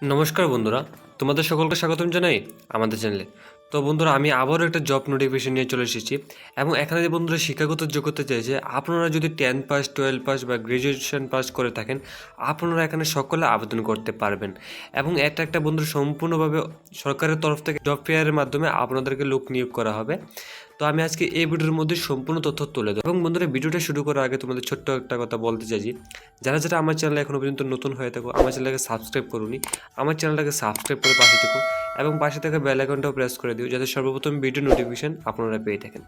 নমস্কার বন্ধুরা, তোমাদের সকলকে স্বাগতম জানাই আমাদের চ্যানেলে। তো বন্ধুরা, আমি আবারও একটা জব নোটিফিকেশন নিয়ে চলে এসেছি এবং এখানে যে বন্ধুরা শিক্ষাগত যোগ্যতা চেয়েছে, আপনারা যদি 10 পাস, 12 পাস বা গ্র্যাজুয়েশন পাস করে থাকেন, আপনারা এখানে সকলে আবেদন করতে পারবেন। এবং এটা একটা বন্ধুরা সম্পূর্ণভাবে সরকারের তরফ থেকে জব ফেয়ারের মাধ্যমে আপনাদেরকে লোক নিয়োগ করা হবে। তো আমি আজকে এই ভিডিওর মধ্যে সম্পূর্ণ তথ্য তুলে দেবো। এবং বন্ধুরা, ভিডিওটা শুরু করার আগে তোমাদের ছোট্ট একটা কথা বলতে চাইছি, যারা যারা আমার চ্যানেলে এখনও পর্যন্ত নতুন হয়ে থাকো, আমার চ্যানেলটাকে সাবস্ক্রাইব করুনি, আমার চ্যানেলটাকে সাবস্ক্রাইব করে পাশে থেকো এবং পাশে থাকা বেল আইকনটাও প্রেস করে দিও, যাতে সর্বপ্রথম ভিডিও নোটিফিকেশন আপনারা পেয়ে থাকেন।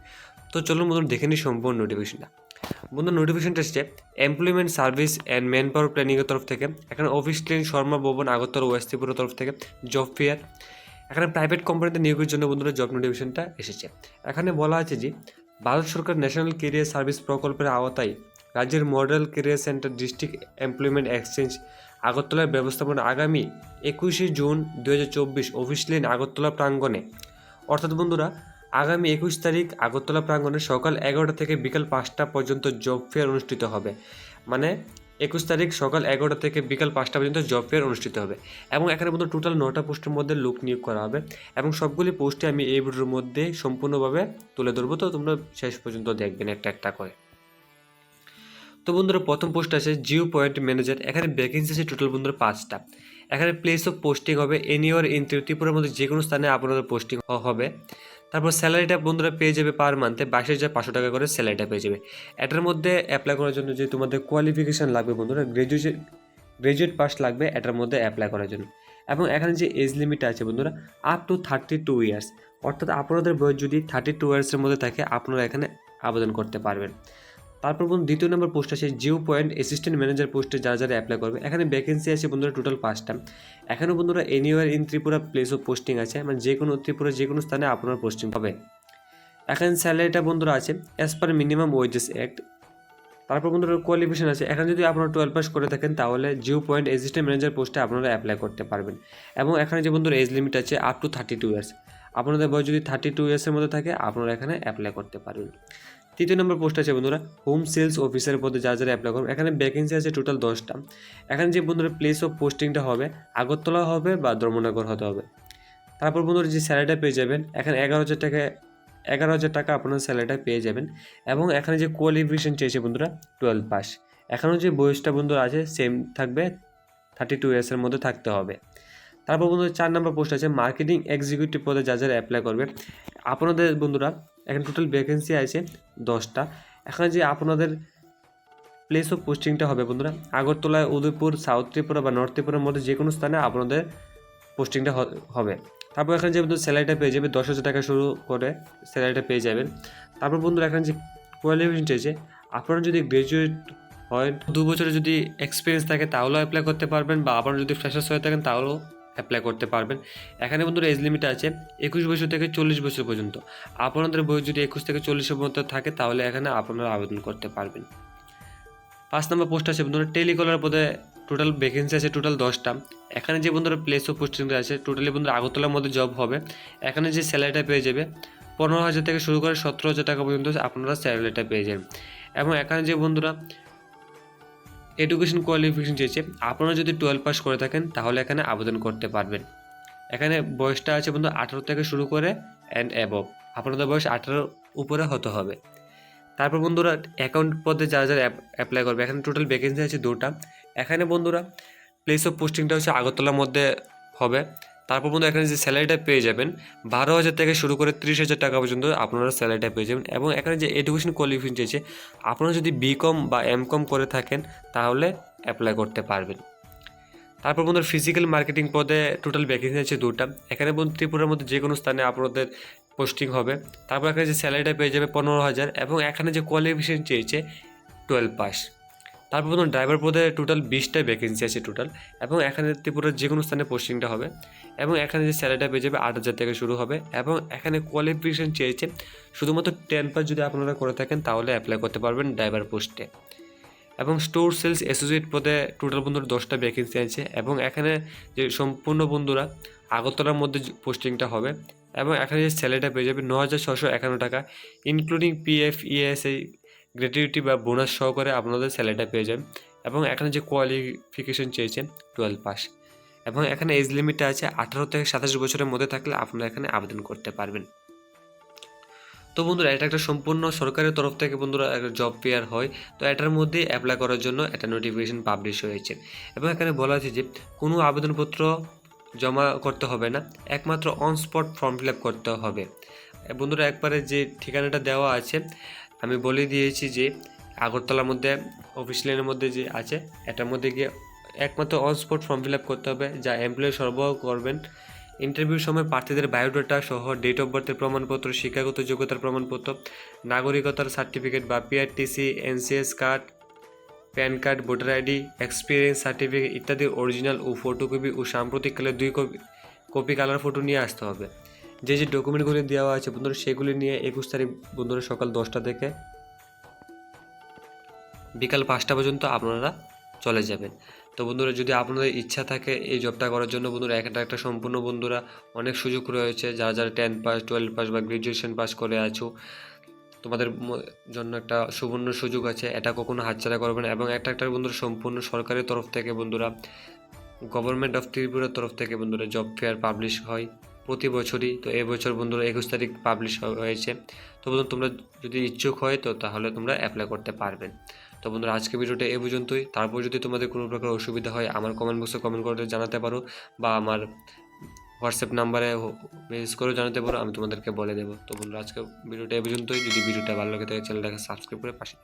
তো চলুন বন্ধুরা, দেখে নিই সম্পূর্ণ নোটিফিকেশনটা। বন্ধু, নোটিফিকেশনটা এসছে employment service and manpower প্ল্যানিংয়ের তরফ থেকে। এখানে অফিস লেন শর্মা ভবন, আগরতলা, ওয়েস্ট ত্রিপুরার তরফ থেকে জব ফেয়ার। এখানে প্রাইভেট কোম্পানিতে নিয়োগের জন্য বন্ধুরা জব নোটিফিকেশনটা এসেছে। এখানে বলা আছে যে ভারত সরকার ন্যাশনাল কেরিয়ার সার্ভিস প্রকল্পের আওতায় রাজ্যের model career centre district employment exchange আগরতলার ব্যবস্থাপনা আগামী 21শে জুন 2024 অফিস লেন আগরতলা প্রাঙ্গণে, অর্থাৎ বন্ধুরা আগামী 21 তারিখ আগরতলা প্রাঙ্গণে সকাল 11টা থেকে বিকাল 5টা পর্যন্ত জব ফেয়ার অনুষ্ঠিত হবে। মানে 21 তারিখ সকাল 11টা থেকে বিকাল 5টা পর্যন্ত জব ফেয়ার অনুষ্ঠিত হবে। এবং এখানে বন্ধু টোটাল 9টা পোস্টের মধ্যে লোক নিয়োগ করা হবে এবং সবগুলি পোস্টে আমি এই ভিডিওর মধ্যে সম্পূর্ণভাবে তুলে ধরবো। তো তোমরা শেষ পর্যন্ত দেখবেন একটা একটা করে। তো বন্ধুরা, প্রথম পোস্ট আছে জিও পয়েন্ট ম্যানেজার। এখানে ভ্যাকেন্সি আছে টোটাল বন্ধুরা 5টা। এখানে প্লেস অফ পোস্টিং হবে এনিওয়ার ইন ত্রিপুরার মধ্যে যে কোনো স্থানে আপনাদের পোস্টিং হবে। তারপর স্যালারিটা বন্ধুরা পেয়ে যাবে পার মান্থে 22,500 টাকা করে স্যালারিটা পেয়ে যাবে। এটার মধ্যে অ্যাপ্লাই করার জন্য যে তোমাদের কোয়ালিফিকেশান লাগবে বন্ধুরা, গ্রাজুয়েট পাস লাগবে এটার মধ্যে অ্যাপ্লাই করার জন্য। এবং এখানে যে এজ লিমিট আছে বন্ধুরা, আপ টু 32 ইয়ার্স, অর্থাৎ আপনাদের বয়স যদি 32 ইয়ার্সের মধ্যে থাকে আপনারা এখানে আবেদন করতে পারবেন। তারপর বন্ধু, দ্বিতীয় নম্বর পোস্ট আছে জিও পয়েন্ট অ্যাসিস্ট্যান্ট ম্যানেজার পোস্টে যারা যারা অ্যাপ্লাই করবে। এখানে ভ্যাকেন্সি আছে বন্ধুরা টোটাল 5টা। এখানেও বন্ধুরা anywhere in Tripura place of posting আছে, মানে যে কোনো ত্রিপুরা যে কোনো স্থানে আপনার পোস্টিং হবে। এখানে স্যালারিটা বন্ধুরা আছে as per minimum wages act. তারপর বন্ধুরা কোয়ালিফিকেশন আছে, এখানে যদি আপনারা 12 পাস করে থাকেন তাহলে জিও পয়েন্ট অ্যাসিস্ট্যান্ট ম্যানেজার পোস্টে আপনারা অ্যাপ্লাই করতে পারবেন। এবং এখানে যে বন্ধুরা এজ লিমিট আছে আপ টু 32 ইয়ার্স, আপনাদের বয়স যদি 32 ইয়ার্সের মধ্যে থাকে আপনারা এখানে অ্যাপ্লাই করতে পারবেন। তৃতীয় নম্বর পোস্ট আছে বন্ধুরা হোম সেলস অফিসার পদে যারা যারা অ্যাপ্লাই করবেন। এখানে ভ্যাকেন্সি আছে টোটাল 10টা। এখানে যে বন্ধুরা প্লেস অফ পোস্টিংটা হবে আগরতলা হবে বা ধর্মনগর হতে হবে। তারপর বন্ধুরা যে স্যালারিটা পেয়ে যাবেন, এখানে 11,000 টাকা আপনার স্যালারিটা পেয়ে যাবেন। এবং এখানে যে কোয়ালিফিকেশন চেয়েছে বন্ধুরা 12 পাস। এখানেও যে বয়সটা বন্ধুরা আছে সেম থাকবে, 32 ইয়ার্সের মধ্যে থাকতে হবে। তারপর বন্ধুরা 4 নম্বর পোস্ট আছে মার্কেটিং এক্সিকিউটিভ পদে যা যারা অ্যাপ্লাই করবে। আপনাদের বন্ধুরা এখানে টোটাল ভ্যাকেন্সি আছে 10টা। এখানে যে আপনাদের প্লেস অফ পোস্টিংটা হবে বন্ধুরা আগরতলা, উদয়পুর, সাউথ ত্রিপুরা বা নর্থ ত্রিপুরার মধ্যে যে কোনো স্থানে আপনাদের পোস্টিংটা হবে। তারপর এখানে যে বন্ধুরা স্যালারিটা পেয়ে যাবে 10,000 টাকা শুরু করে স্যালারিটা পেয়ে যাবেন। তারপর বন্ধুরা এখানে যে কোয়ালিফিকেশন চেয়েছে, আপনারা যদি গ্র্যাজুয়েট হয়, 2 বছরের যদি এক্সপিরিয়েন্স থাকে তাহলেও অ্যাপ্লাই করতে পারবেন, বা আপনারা যদি ফ্রেশার্স হয়ে থাকেন তাহলেও অ্যাপ্লাই করতে পারবেন। এখানে বন্ধুরা এজ লিমিট আছে 21 বছর থেকে 40 বছর পর্যন্ত। আপনাদের বয়স যদি 21 থেকে 40-এর মধ্যে থাকে তাহলে এখানে আপনারা আবেদন করতে পারবেন। 5 নম্বর পোস্ট আছে বন্ধুরা টেলিকলার পদে টোটাল ভ্যাকেন্সি আছে টোটাল 10টা। এখানে যে বন্ধুরা প্লেস অফ পোস্টিংটা আছে টোটালি বন্ধুরা আগরতলার মধ্যে জব হবে। এখানে যে স্যালারিটা পেয়ে যাবে 15,000 থেকে শুরু করে 17,000 টাকা পর্যন্ত আপনারা স্যালারিটা পেয়ে যাবেন। এবং এখানে যে বন্ধুরা এডুকেশন কোয়ালিফিকেশন চেয়েছে, আপনারা যদি 12 পাস করে থাকেন তাহলে এখানে আবেদন করতে পারবেন। এখানে বয়সটা আছে বন্ধু 18 থেকে শুরু করে অ্যান্ড অ্যাবভ, আপনাদের বয়স 18 উপরে হতে হবে। তারপর বন্ধুরা অ্যাকাউন্ট পদে যারা যারা অ্যাপ্লাই করবে, এখানে টোটাল ভ্যাকেন্সি আছে 2টা। এখানে বন্ধুরা প্লেস অফ পোস্টিংটা হচ্ছে আগরতলার মধ্যে হবে। তারপর বন্ধু এখানে যে স্যালারিটা পেয়ে যাবেন 12,000 থেকে শুরু করে 30,000 টাকা পর্যন্ত আপনারা স্যালারিটা পেয়ে যাবেন। এবং এখানে যে এডুকেশন কোয়ালিফিকেশন চেয়েছে, আপনারা যদি বিকম বা এমকম করে থাকেন তাহলে অ্যাপ্লাই করতে পারবেন। তারপর বন্ধুরা ফিজিক্যাল মার্কেটিং পদে টোটাল ভ্যাকেন্সি আছে 2টা। এখানে বন্ধু ত্রিপুরার মধ্যে যে কোনো স্থানে আপনাদের পোস্টিং হবে। তারপর এখানে যে স্যালারিটা পেয়ে যাবে 15,000। এবং এখানে যে কোয়ালিফিকেশন চেয়েছে 12 পাস। তারপর বন্ধু ড্রাইভার পদে টোটাল 20টা ভ্যাকেন্সি আছে টোটাল। এবং এখানে ত্রিপুরার যে কোনো স্থানে পোস্টিংটা হবে। এবং এখানে যে স্যালারিটা পেয়ে যাবে 8,000 থেকে শুরু হবে। এবং এখানে কোয়ালিফিকেশন চেয়েছে শুধুমাত্র 10 পাস যদি আপনারা করে থাকেন তাহলে অ্যাপ্লাই করতে পারবেন ড্রাইভার পোস্টে। এবং স্টোর সেলস অ্যাসোসিয়েট পদে টোটাল বন্ধুরা 10টা ভ্যাকেন্সি আছে। এবং এখানে যে সম্পূর্ণ বন্ধুরা আগরতলার মধ্যে পোস্টিংটা হবে। এবং এখানে যে স্যালারিটা পেয়ে যাবে 9,651 টাকা, ইনক্লুডিং পিএফ, ইএসআই, গ্র্যাচুইটি বা বোনাস সহকারে আপনাদের স্যালারিটা পেয়ে যাবেন। এবং এখানে যে কোয়ালিফিকেশন চেয়েছেন 12 পাস। এবং এখানে এজ লিমিটটা আছে 18 থেকে 27 বছরের মধ্যে থাকলে আপনারা এখানে আবেদন করতে পারবেন। তো বন্ধুরা এটা একটা সম্পূর্ণ সরকারের তরফ থেকে বন্ধুরা একটা জব ফেয়ার হয়। তো এটার মধ্যেই অ্যাপ্লাই করার জন্য একটা নোটিফিকেশন পাবলিশ হয়েছে এবং এখানে বলা আছে যে কোনো আবেদনপত্র জমা করতে হবে না, একমাত্র on spot form fill up করতে হবে। বন্ধুরা একবারে যে ঠিকানাটা দেওয়া আছে আমি বলে দিয়েছি যে আগরতলার মধ্যে অফিস লাইনের মধ্যে যে আছে এটার মধ্যে গিয়ে একমাত্র on spot form fill up করতে হবে, যা এমপ্লয়ি সরবরাহ করবেন। ইন্টারভিউর সময় প্রার্থীদের বায়োডাটা সহ ডেট অফ বার্থের প্রমাণপত্র, শিক্ষাগত যোগ্যতার প্রমাণপত্র, নাগরিকতার সার্টিফিকেট বা PRTC, NCS card, pan card, voter ID, experience certificate ইত্যাদি অরিজিনাল ও ফটোকপি ও সাম্প্রতিককালের 2 কপি কালার ফটো নিয়ে আসতে হবে। যে যে ডকুমেন্টগুলি দেওয়া আছে বন্ধুরা সেগুলি নিয়ে 21 তারিখ বন্ধুরা সকাল 10টা থেকে বিকাল 5টা পর্যন্ত আপনারা চলে যাবেন। তো বন্ধুরা যদি আপনাদের ইচ্ছা থাকে এই জবটা করার জন্য বন্ধুরা একটা সম্পূর্ণ বন্ধুরা অনেক সুযোগ রয়েছে। যারা যারা 10 পাস, 12 পাস বা গ্র্যাজুয়েশন পাস করে আছো তোমাদের জন্য একটা সুবর্ণ সুযোগ আছে, এটা কখনো হাতছাড়া করবে না। এবং একটা বন্ধুরা সম্পূর্ণ সরকারের তরফ থেকে বন্ধুরা গভর্নমেন্ট অফ ত্রিপুরার তরফ থেকে বন্ধুরা জব ফেয়ার পাবলিশ হয় প্রতি বছরই। তো এবছর বন্ধুরা 21 তারিখ পাবলিশ হয়েছে। তো বন্ধুরা তোমরা যদি ইচ্ছুক হয় তো তাহলে তোমরা অ্যাপ্লাই করতে পারবেন। তো বন্ধুরা আজকে ভিডিওটা এ পর্যন্তই। তারপর যদি তোমাদের কোনো প্রকার অসুবিধা হয় আমার কমেন্ট বক্সে কমেন্ট করে জানাতে পারো বা আমার হোয়াটসঅ্যাপ নাম্বারে মেসেজ করেও জানাতে পারো, আমি তোমাদেরকে বলে দেবো। তো বন্ধুরা আজকে ভিডিওটা এ পর্যন্তই। যদি ভিডিওটা ভালো লাগে তাহলে চ্যানেলটাকে সাবস্ক্রাইব করে পাশে